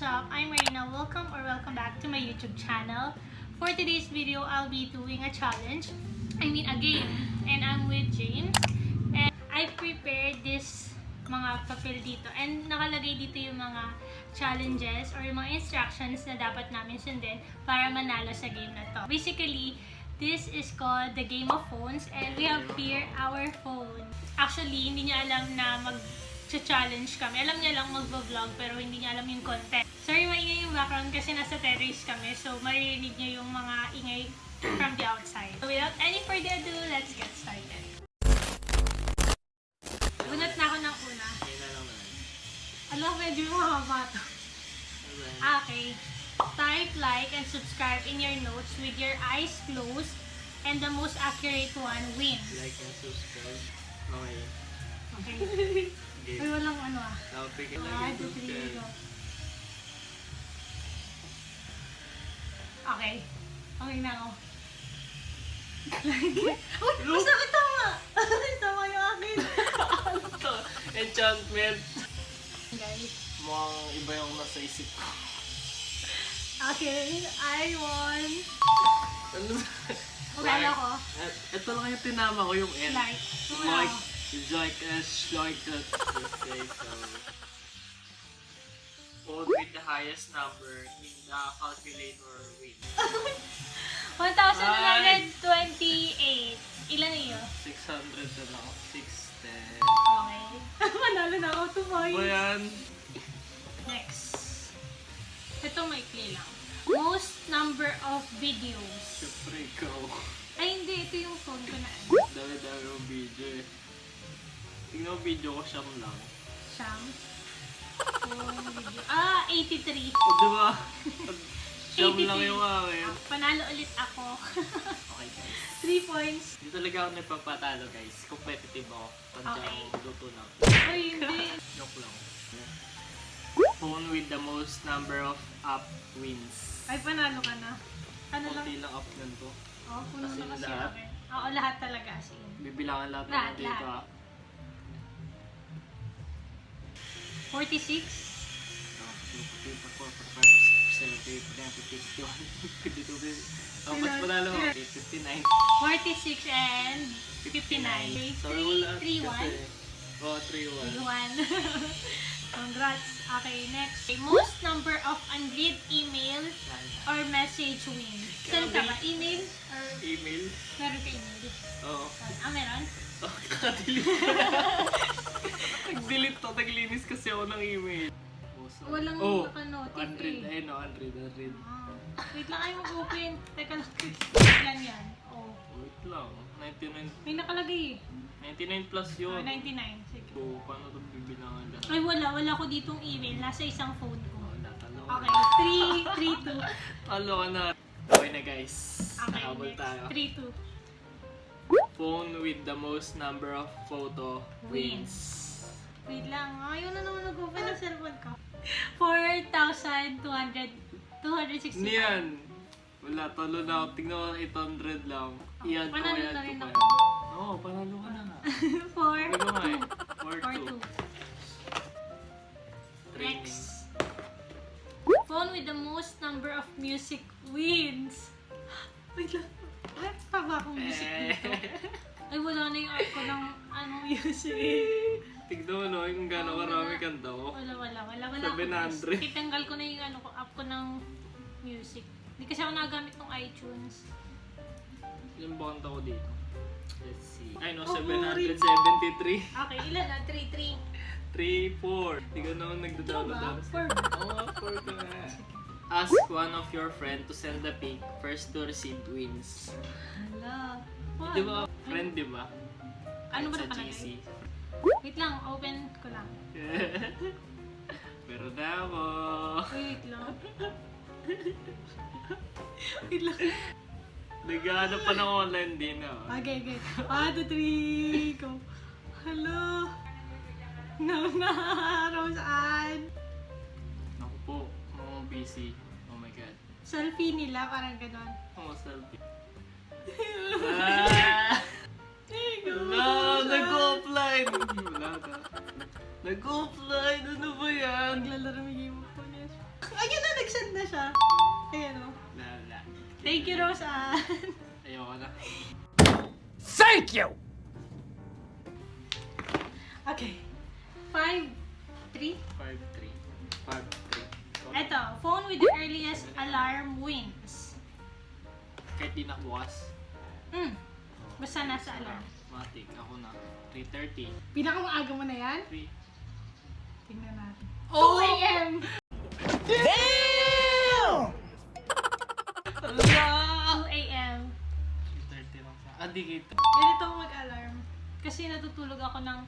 what's up? I'm Reina. Welcome back to my YouTube channel. For today's video, I'll be doing a challenge. A game. And I'm with James. And I prepared this mga papel dito. And nakalagay dito yung mga challenges or yung mga instructions na dapat namin sundin para manalo sa game na to. Basically, this is called the Game of Phones. And we have here our phone. Actually, hindi niya alam na challenge kami. Alam niya lang mag-vlog pero hindi niya alam yung content. Sorry, maingay yung background kasi nasa terrace kami. So, maririnig niyo yung mga ingay from the outside. So, without any further ado, let's get started. Bunot na ako ng una. Alam, medyo mahaba to. Okay. Type like and subscribe in your notes with your eyes closed and the most accurate one wins. Like and subscribe. Okay. Okay. Ay, walang ano ah. Topic. 1, 2, 3, go. Okay. Okay na ako. Uy! Masakit tama! Tama yung akin. Ano to? Enchantment. Guys. Mukhang iba yung nasa isip ko. Okay. I won. Ano? Magkala ko. Ito lang yung tinama ko yung N. Like. Like that. Okay, so. Phone with the highest number in the calculator win. 1,128. Ilan yun? 600 na lang. 610. Okay. Manalo na ako. 2 points. Ba yan? Next. Ito maikli lang. Most number of videos. Siyempre ikaw. Ay hindi, ito yung phone ko na. Dami-dami yung video eh. Tingnan mo video ko, siyam lang. Siyam. Phone video. 83. O diba? Siyam 83. lang yung akin. Panalo ulit ako. Okay guys. 3 points. Hindi talaga ako nagpapatalo guys. Competitive ako. Tansyang luto lang. Ay hindi. Joke lang. Phone with the most number of up wins. Ay panalo ka na. Ano lang? Konti lang up nun to. Oo, puno As in na kasi lahat? akin. Oo, lahat talaga as in. Bibilangan lahat Lahat, ng dito lahat. ah. 46. Oh, 52, mas panalo mo. 59. 46 and 59. Sorry, wala. 3-1. Oh, 3-1. 3-1. Congrats. Okay, next. Most number of unread email or message wins. Saan ka ba? Email? Or Email? meron ka email? Oo. Meron? Oh, kaka-delete ko na. Nag-delete to. Naglinis kasi ako ng email. Walang naka-notif 100. Ayun o, 100. Wait lang, ay mag-open. Teka lang. Ilan yan? Oh. Wait lang. 99. May nakalagay eh. 99 plus yun. 99. Sige. So, paano ito bibilangan lahat? Ay, wala ko ditong email. Nasa isang phone ko. Oh, natalo. Okay, 3-2. Talo ka na. Okay na guys. Okay, Nakabol tayo. 3-2. Phone with the most number of photo wins. Wait lang. Ayaw na naman nag-open ng cellphone ko. 4,265. Niyan. Wala, talo na ako. Tignan ko 800 lang. Iyan ko, Panalo iyan na ko rin pa. ako. Oo, panalo ka na nga. 4. Ano nga eh? 4-2. Next. Phone with the most number of music wins. Wait lang. Wala pa ba akong music dito? Ay, wala na yung app ko ng music. Tignan mo no, kung gano'ng karami kanta ko. Wala. 700. Itanggal ko na yung app ko ng music. Hindi kasi ako nagagamit ng iTunes. Ilan ba kanta ko dito? Let's see. Ay no, Oh, 773. Okay, ilan na? 3. 3-4. Hindi ka naman nagda-download. 4. Oo, 4 ka na. Ask one of your friend to send a pic. First to receive wins. Hala. Di ba? Friend, di ba? Ano ba Sa nakalagay? GC. Wait lang, open ko lang. Pero na ako. Wait lang. Wait lang. Naghahanap pa ng online din ah. Okay. 1, 2, 3, go. Hello. Araw saan? Ako po, mga busy. Oh my god. Selfie nila, parang ganon. Mga selfie. No, nag-offline! Wala ka. Nag-offline! Ano ba yan? Naglalaro may game of phone yan. Ayun na, nag-send na siya. Ayan o. Wala. Thank you, Roseanne. Ayoko na. Thank you! Okay. 5, 3. 5-3. 5-3. Ito, phone with the earliest alarm wins. Kahit di nakbukas. Basta nasa alarm. Matik. Ako na. 3:30. Pinakamaaga mo na yan? 3. Tingnan natin. Oh! 2 a.m. Damn! 2 a.m. 3:30 lang sa... di kita. Ganito ako mag-alarm. Kasi natutulog ako ng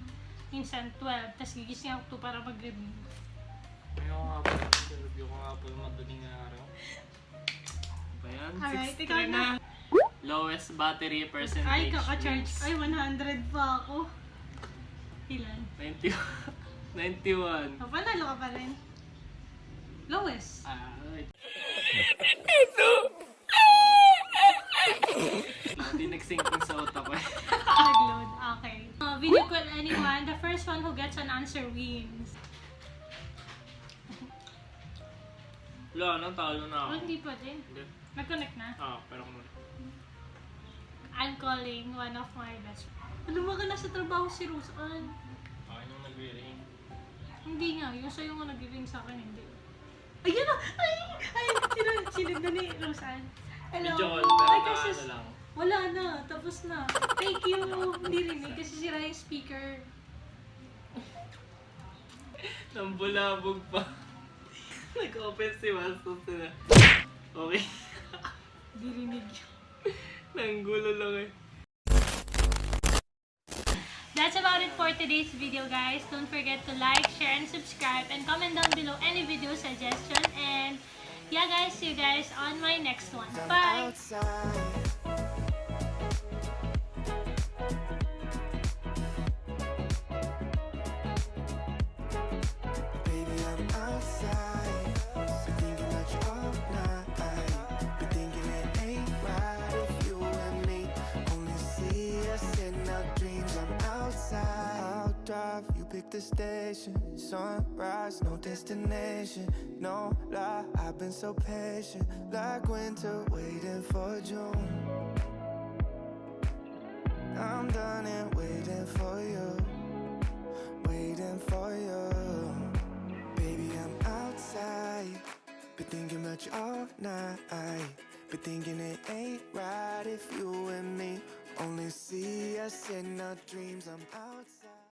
minsan 12, tapos gigising ako 2 para mag-review. Ayoko nga pala. Review ko nga pala madaling araw. Ba yan? Alright, 6:3 ikaw na. na. Lowest battery percentage. Ay, kaka-charge. wins. Ay, 100 pa ako. Ilan? 91. O, panalo ka pa rin. Lowest. Ay. Hindi nag-sync yung sa utak ko eh. Nag-load. Okay. Video call anyone. The first one who gets an answer wins. Wala, talo na ako. Oh, hindi pa din. Hindi. Nag-connect na. Pero kung... I'm calling one of my best friends. Ano ba ka nasa trabaho si Roseanne? Akin yung nag-ring. Hindi nga. Yung sa'yo nga nag-ring sa akin, hindi. Ayun na! Ay! Sinundan ni Roseanne. Hello? Video call, pero Ay, na kasi ano lang. wala na. Tapos na. Thank you. Hindi rinig kasi sira yung speaker. Nambulabog pa. Nag-open si Mastos na. Okay. Hindi rinig. Nanggulo lang eh. That's about it for today's video, guys. Don't forget to like, share, and subscribe. And comment down below any video suggestion. And yeah, guys, see you guys on my next one. Bye! Baby, I'm outside, been thinking about you all night. Been thinking it ain't right if you and me only see us in our dreams. I'm outside, I'll drive, you pick the station. Sunrise, no destination, no lie. I've been so patient, like winter waiting for June. I'm done and waiting for you, waiting for you. Baby, I'm outside, been thinking about you all night. Been thinking it ain't right if you and me only see us in our dreams. I'm outside.